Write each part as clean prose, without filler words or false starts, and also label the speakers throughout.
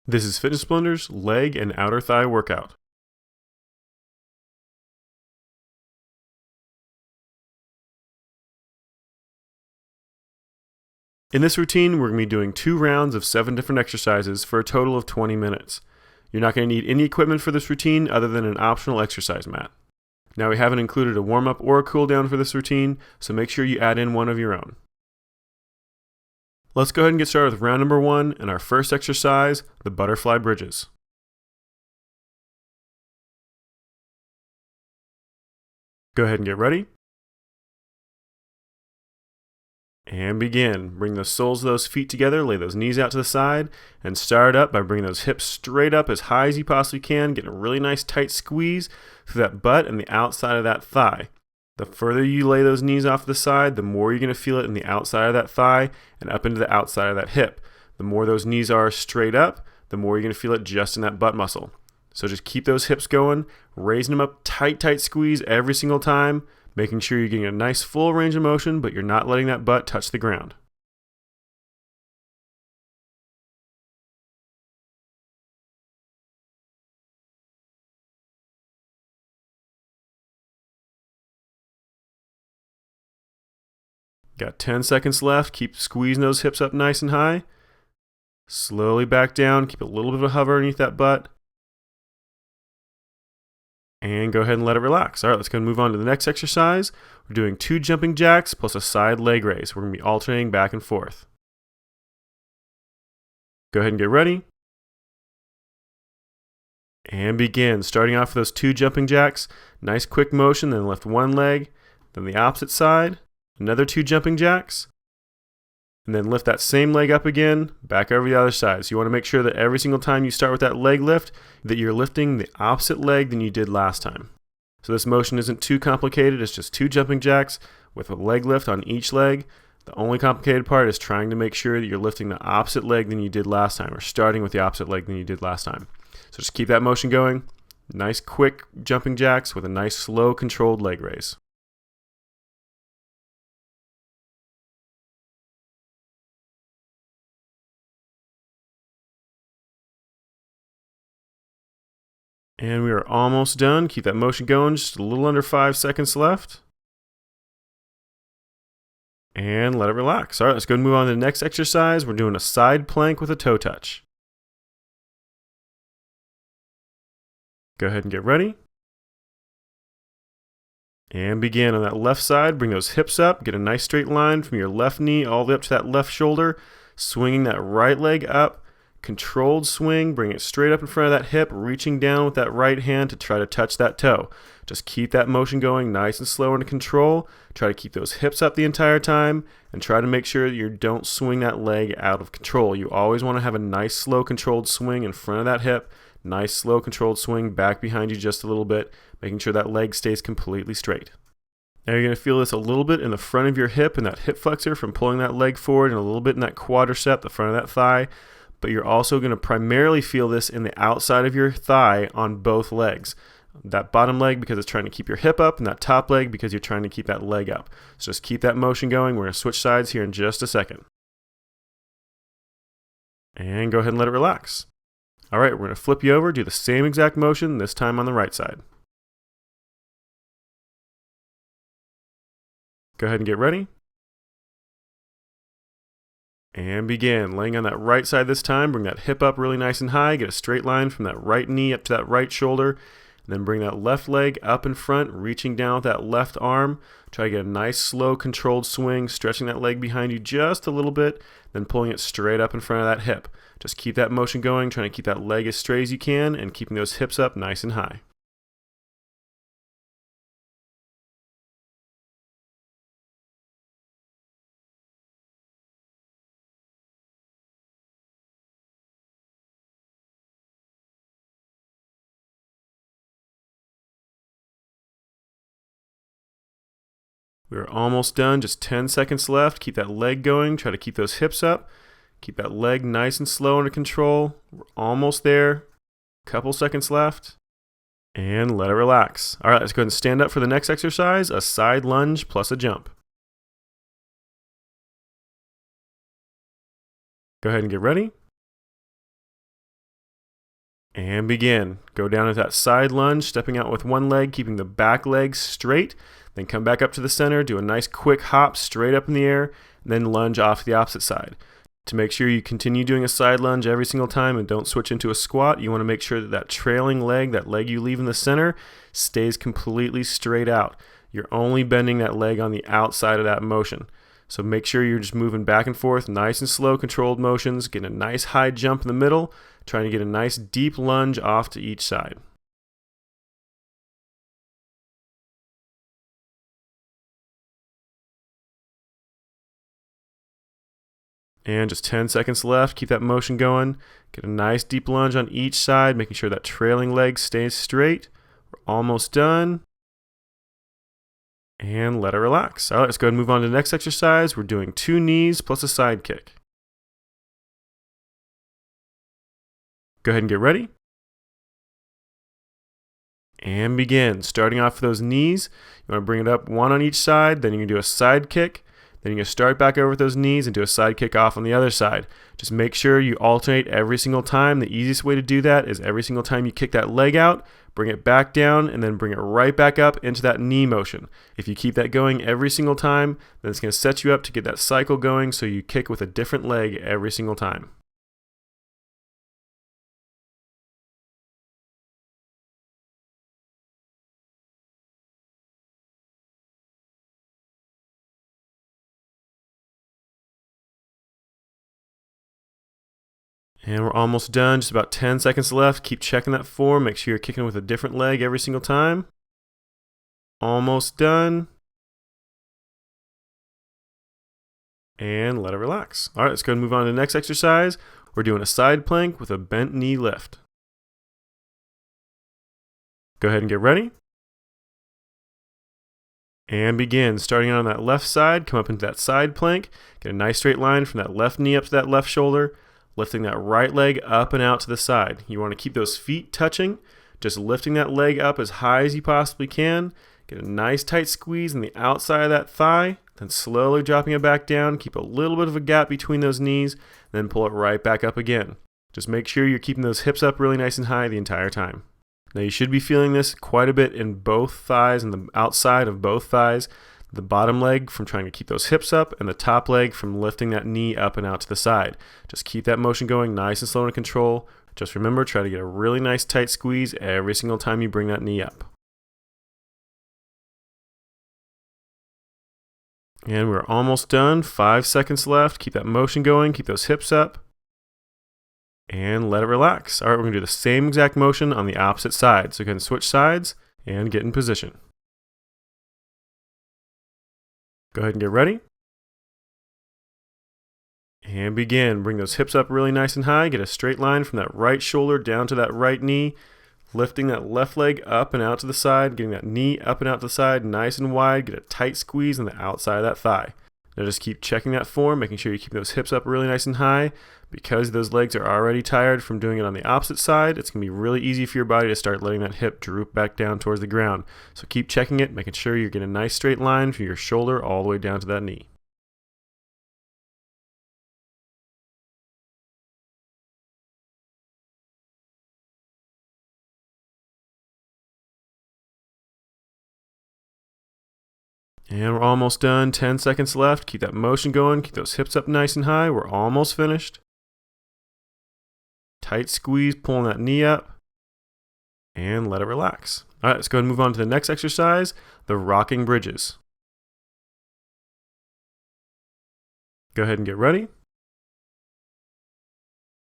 Speaker 1: This is Fitness Blender's leg and outer thigh workout. In this routine, we're going to be doing 2 rounds of 7 different exercises for a total of 20 minutes. You're not going to need any equipment for this routine other than an optional exercise mat. Now, we haven't included a warm-up or a cool-down for this routine, so make sure you add in one of your own. Let's go ahead and get started with round number 1 and our first exercise, the butterfly bridges. Go ahead and get ready. And begin. Bring the soles of those feet together, lay those knees out to the side, and start up by bringing those hips straight up as high as you possibly can, getting a really nice tight squeeze through that butt and the outside of that thigh. The further you lay those knees off to the side, the more you're going to feel it in the outside of that thigh and up into the outside of that hip. The more those knees are straight up, the more you're going to feel it just in that butt muscle. So just keep those hips going, raising them up, tight squeeze every single time, making sure you're getting a nice full range of motion, but you're not letting that butt touch the ground. Got 10 seconds left. Keep squeezing those hips up nice and high. Slowly back down. Keep a little bit of a hover underneath that butt. And go ahead and let it relax. All right, let's go and move on to the next exercise. We're doing 2 jumping jacks plus a side leg raise. We're going to be alternating back and forth. Go ahead and get ready. And begin. Starting off with those 2 jumping jacks. Nice quick motion, then lift one leg, then the opposite side. Another 2 jumping jacks. And then lift that same leg up again, back over the other side. So you want to make sure that every single time you start with that leg lift, that you're lifting the opposite leg than you did last time. So this motion isn't too complicated. It's just 2 jumping jacks with a leg lift on each leg. The only complicated part is trying to make sure that you're lifting the opposite leg than you did last time, or starting with the opposite leg than you did last time. So just keep that motion going. Nice quick jumping jacks with a nice slow controlled leg raise. And we are almost done. Keep that motion going, just a little under 5 seconds left. And let it relax. All right, let's go and move on to the next exercise. We're doing a side plank with a toe touch. Go ahead and get ready. And begin on that left side. Bring those hips up. Get a nice straight line from your left knee all the way up to that left shoulder. Swinging that right leg up. Controlled swing, bring it straight up in front of that hip, reaching down with that right hand to try to touch that toe. Just keep that motion going nice and slow under control. Try to keep those hips up the entire time and try to make sure that you don't swing that leg out of control. You always want to have a nice slow controlled swing in front of that hip, nice slow controlled swing back behind you just a little bit, making sure that leg stays completely straight. Now you're going to feel this a little bit in the front of your hip and that hip flexor from pulling that leg forward, and a little bit in that quadricep, the front of that thigh. But you're also going to primarily feel this in the outside of your thigh on both legs. That bottom leg because it's trying to keep your hip up, and that top leg because you're trying to keep that leg up. So just keep that motion going. We're going to switch sides here in just a second. And go ahead and let it relax. All right, we're going to flip you over, do the same exact motion, this time on the right side. Go ahead and get ready. And begin. Laying on that right side this time. Bring that hip up really nice and high. Get a straight line from that right knee up to that right shoulder. And then bring that left leg up in front, reaching down with that left arm. Try to get a nice, slow, controlled swing, stretching that leg behind you just a little bit, then pulling it straight up in front of that hip. Just keep that motion going, trying to keep that leg as straight as you can, and keeping those hips up nice and high. We're almost done, just 10 seconds left. Keep that leg going, try to keep those hips up. Keep that leg nice and slow under control. We're almost there. Couple seconds left. And let it relax. All right, let's go ahead and stand up for the next exercise, a side lunge plus a jump. Go ahead and get ready. And begin. Go down into that side lunge, stepping out with one leg, keeping the back leg straight. Then come back up to the center, do a nice quick hop straight up in the air, and then lunge off to the opposite side. To make sure you continue doing a side lunge every single time and don't switch into a squat, you want to make sure that that trailing leg, that leg you leave in the center, stays completely straight out. You're only bending that leg on the outside of that motion. So make sure you're just moving back and forth, nice and slow, controlled motions, getting a nice high jump in the middle, trying to get a nice deep lunge off to each side. And just 10 seconds left. Keep that motion going. Get a nice deep lunge on each side, making sure that trailing leg stays straight. We're almost done. And let it relax. All right, let's go ahead and move on to the next exercise. We're doing 2 knees plus a side kick. Go ahead and get ready. And begin. Starting off with those knees, you want to bring it up one on each side, then you can do a side kick. Then you're going to start back over with those knees and do a side kick off on the other side. Just make sure you alternate every single time. The easiest way to do that is every single time you kick that leg out, bring it back down, and then bring it right back up into that knee motion. If you keep that going every single time, then it's going to set you up to get that cycle going so you kick with a different leg every single time. And we're almost done, just about 10 seconds left. Keep checking that form. Make sure you're kicking with a different leg every single time. Almost done. And let it relax. All right, let's go and move on to the next exercise. We're doing a side plank with a bent knee lift. Go ahead and get ready. And begin. Starting on that left side, come up into that side plank. Get a nice straight line from that left knee up to that left shoulder. Lifting that right leg up and out to the side. You want to keep those feet touching, just lifting that leg up as high as you possibly can. Get a nice tight squeeze on the outside of that thigh, then slowly dropping it back down. Keep a little bit of a gap between those knees, then pull it right back up again. Just make sure you're keeping those hips up really nice and high the entire time. Now you should be feeling this quite a bit in both thighs and the outside of both thighs. The bottom leg from trying to keep those hips up, and the top leg from lifting that knee up and out to the side. Just keep that motion going nice and slow and control. Just remember, try to get a really nice tight squeeze every single time you bring that knee up. And we're almost done. 5 seconds left. Keep that motion going. Keep those hips up. And let it relax. All right, we're going to do the same exact motion on the opposite side. So go ahead and switch sides and get in position. Go ahead and get ready. And begin. Bring those hips up really nice and high. Get a straight line from that right shoulder down to that right knee. Lifting that left leg up and out to the side. Getting that knee up and out to the side nice and wide. Get a tight squeeze on the outside of that thigh. Now just keep checking that form, making sure you keep those hips up really nice and high. Because those legs are already tired from doing it on the opposite side, it's going to be really easy for your body to start letting that hip droop back down towards the ground. So keep checking it, making sure you're getting a nice straight line from your shoulder all the way down to that knee. And we're almost done. 10 seconds left. Keep that motion going. Keep those hips up nice and high. We're almost finished. Tight squeeze, pulling that knee up. And let it relax. All right, let's go ahead and move on to the next exercise, the rocking bridges. Go ahead and get ready.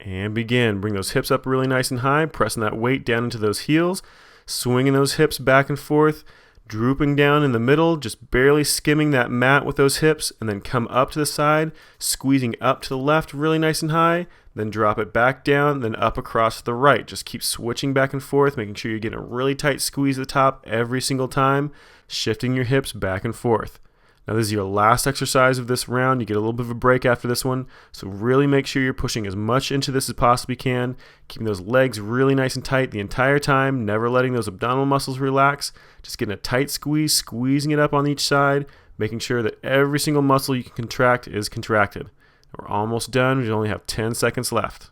Speaker 1: And begin. Bring those hips up really nice and high, pressing that weight down into those heels, swinging those hips back and forth. Drooping down in the middle, just barely skimming that mat with those hips, and then come up to the side, squeezing up to the left really nice and high, then drop it back down, then up across to the right. Just keep switching back and forth, making sure you're getting a really tight squeeze at the top every single time, shifting your hips back and forth. Now this is your last exercise of this round. You get a little bit of a break after this one, so really make sure you're pushing as much into this as possibly can, keeping those legs really nice and tight the entire time, never letting those abdominal muscles relax, just getting a tight squeeze, squeezing it up on each side, making sure that every single muscle you can contract is contracted. We're almost done. We only have 10 seconds left.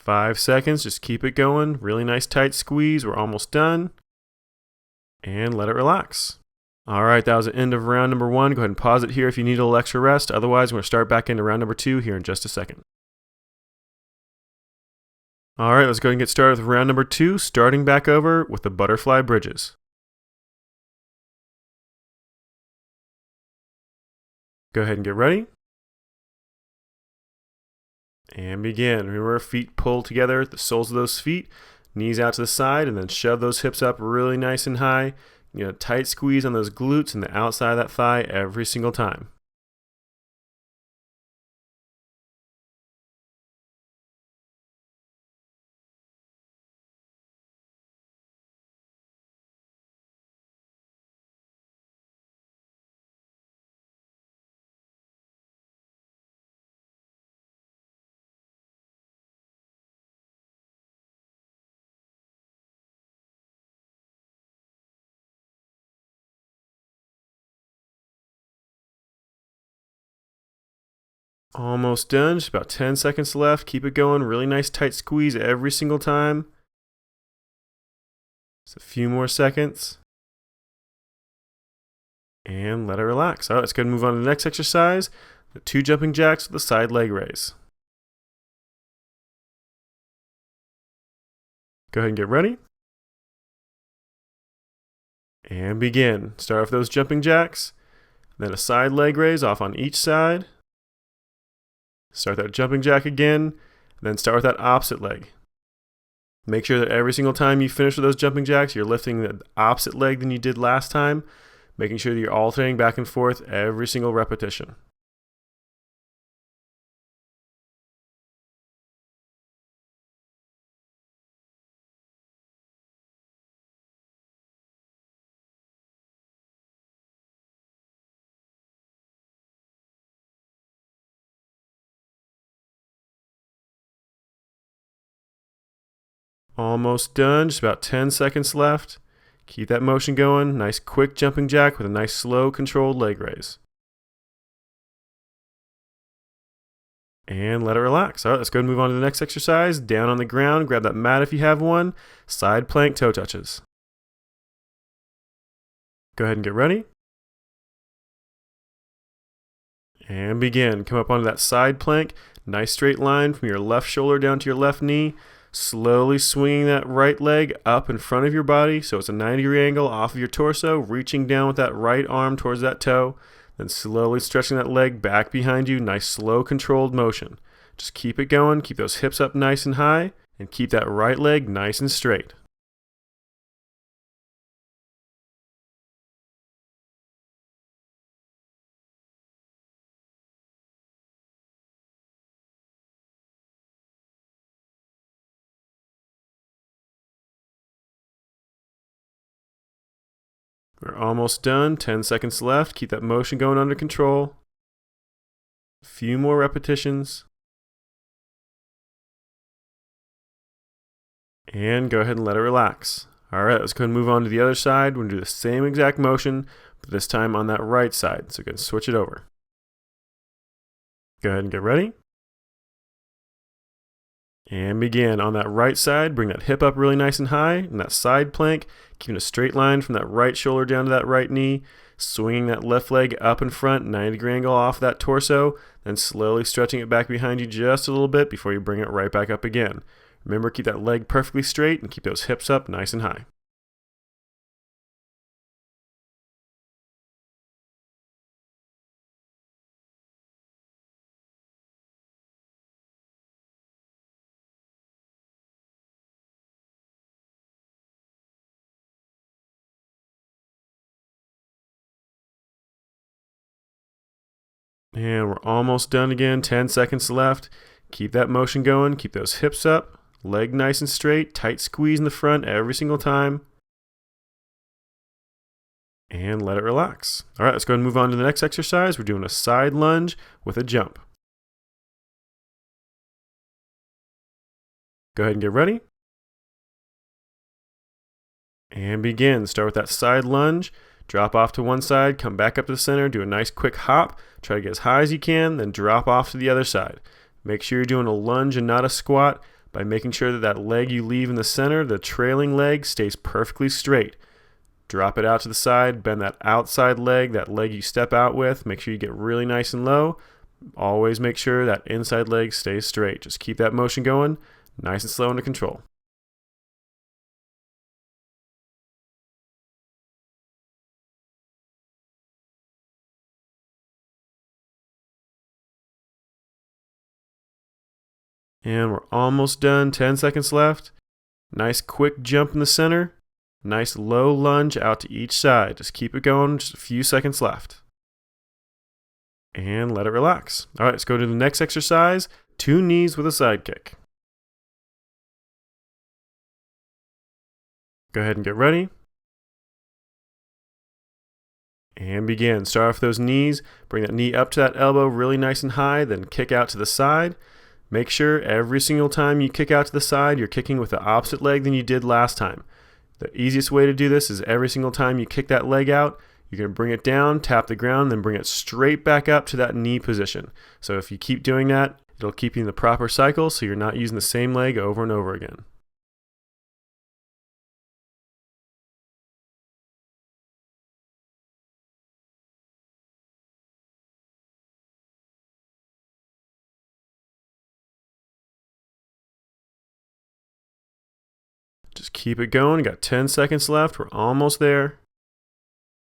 Speaker 1: 5 seconds, just keep it going. Really nice tight squeeze. We're almost done. And let it relax. All right, that was the end of round number 1. Go ahead and pause it here if you need a little extra rest. Otherwise, we're going to start back into round number 2 here in just a second. All right, let's go ahead and get started with round number 2, starting back over with the butterfly bridges. Go ahead and get ready. And begin. Remember, feet pulled together, the soles of those feet, knees out to the side, and then shove those hips up really nice and high. Tight squeeze on those glutes and the outside of that thigh every single time. Almost done, just about 10 seconds left. Keep it going, really nice tight squeeze every single time. Just a few more seconds. And let it relax. All right, let's go ahead and move on to the next exercise, the 2 jumping jacks with the side leg raise. Go ahead and get ready. And begin. Start off those jumping jacks, then a side leg raise off on each side. Start that jumping jack again, then start with that opposite leg. Make sure that every single time you finish with those jumping jacks, you're lifting the opposite leg than you did last time, making sure that you're alternating back and forth every single repetition. Almost done, just about 10 seconds left. Keep that motion going. Nice quick jumping jack with a nice slow controlled leg raise. And let it relax. All right, let's go and move on to the next exercise. Down on the ground, grab that mat if you have one. Side plank toe touches. Go ahead and get ready. And begin. Come up onto that side plank. Nice straight line from your left shoulder down to your left knee. Slowly swinging that right leg up in front of your body so it's a 90-degree angle off of your torso, reaching down with that right arm towards that toe, then slowly stretching that leg back behind you. Nice slow controlled motion. Just keep it going, keep those hips up nice and high, and keep that right leg nice and straight. We're almost done. 10 seconds left. Keep that motion going under control. A few more repetitions. And go ahead and let it relax. All right, let's go ahead and move on to the other side. We're going to do the same exact motion, but this time on that right side. So go ahead and switch it over. Go ahead and get ready. And begin. On that right side, bring that hip up really nice and high. And that side plank, keeping a straight line from that right shoulder down to that right knee. Swinging that left leg up in front, 90-degree angle off that torso. Then slowly stretching it back behind you just a little bit before you bring it right back up again. Remember, keep that leg perfectly straight and keep those hips up nice and high. And we're almost done again. 10 seconds left. Keep that motion going. Keep those hips up. Leg nice and straight. Tight squeeze in the front every single time. And let it relax. All right, let's go ahead and move on to the next exercise. We're doing a side lunge with a jump. Go ahead and get ready. And begin. Start with that side lunge. Drop off to one side, come back up to the center, do a nice quick hop, try to get as high as you can, then drop off to the other side. Make sure you're doing a lunge and not a squat. by making sure that that leg you leave in the center, the trailing leg, stays perfectly straight. Drop it out to the side, bend that outside leg, that leg you step out with. Make sure you get really nice and low. Always make sure that inside leg stays straight. Just keep that motion going, nice and slow under control. And we're almost done. 10 seconds left. Nice quick jump in the center. Nice low lunge out to each side. Just keep it going. Just a few seconds left. And let it relax. All right, let's go to the next exercise. 2 knees with a side kick. Go ahead and get ready. And begin. Start off those knees. Bring that knee up to that elbow really nice and high. Then kick out to the side. Make sure every single time you kick out to the side, you're kicking with the opposite leg than you did last time. The easiest way to do this is every single time you kick that leg out, you're going to bring it down, tap the ground, then bring it straight back up to that knee position. So if you keep doing that, it'll keep you in the proper cycle so you're not using the same leg over and over again. Just keep it going. You got 10 seconds left. We're almost there.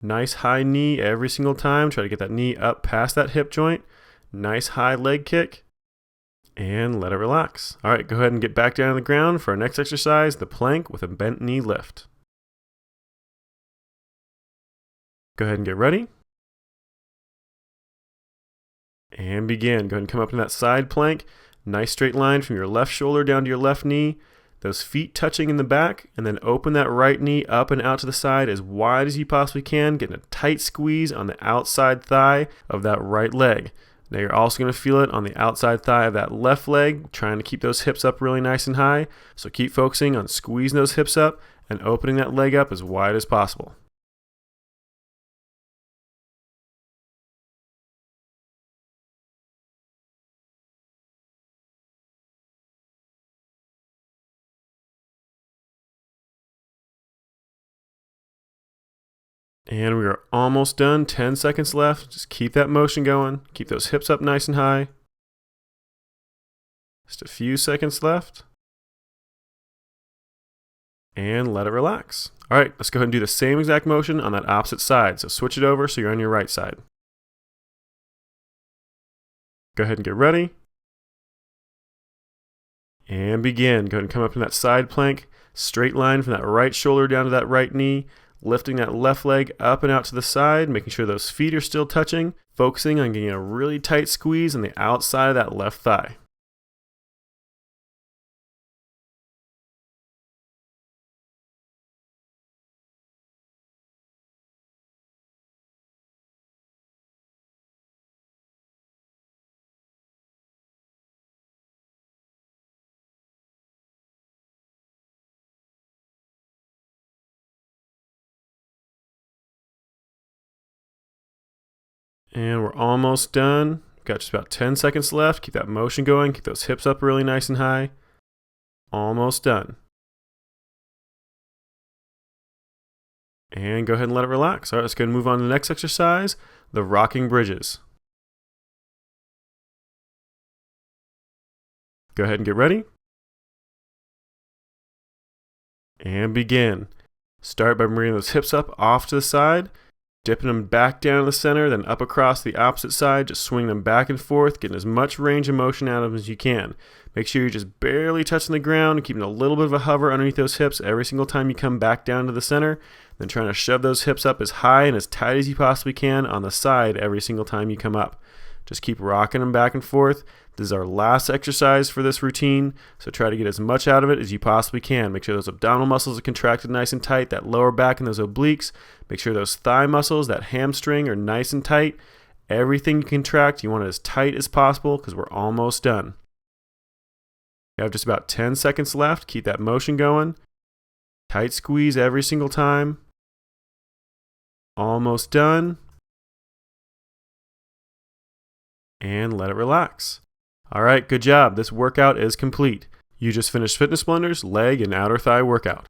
Speaker 1: Nice high knee every single time. Try to get that knee up past that hip joint. Nice high leg kick. And let it relax. All right, go ahead and get back down on the ground for our next exercise, the plank with a bent knee lift. Go ahead and get ready. And begin. Go ahead and come up in that side plank. Nice straight line from your left shoulder down to your left knee. Those feet touching in the back, and then open that right knee up and out to the side as wide as you possibly can, getting a tight squeeze on the outside thigh of that right leg. Now you're also going to feel it on the outside thigh of that left leg, trying to keep those hips up really nice and high. So keep focusing on squeezing those hips up and opening that leg up as wide as possible. And we are almost done. 10 seconds left. Just keep that motion going. Keep those hips up nice and high. Just a few seconds left. And let it relax. All right, let's go ahead and do the same exact motion on that opposite side. So switch it over so you're on your right side. Go ahead and get ready. And begin. Go ahead and come up in that side plank. Straight line from that right shoulder down to that right knee. Lifting that left leg up and out to the side, making sure those feet are still touching, focusing on getting a really tight squeeze on the outside of that left thigh. And we're almost done. Got just about 10 seconds left. Keep that motion going. Keep those hips up really nice and high. Almost done. And go ahead and let it relax. All right, let's go and move on to the next exercise, the rocking bridges. Go ahead and get ready. And begin. Start by bringing those hips up off to the side, dipping them back down to the center, then up across the opposite side. Just swing them back and forth, getting as much range of motion out of them as you can. Make sure you're just barely touching the ground, keeping a little bit of a hover underneath those hips every single time you come back down to the center. Then trying to shove those hips up as high and as tight as you possibly can on the side every single time you come up. Just keep rocking them back and forth. This is our last exercise for this routine, so try to get as much out of it as you possibly can. Make sure those abdominal muscles are contracted nice and tight, that lower back and those obliques. Make sure those thigh muscles, that hamstring, are nice and tight. Everything you contract, you want it as tight as possible because we're almost done. You have just about 10 seconds left. Keep that motion going. Tight squeeze every single time. Almost done. And let it relax. All right, good job. This workout is complete. You just finished Fitness Blender's leg and outer thigh workout.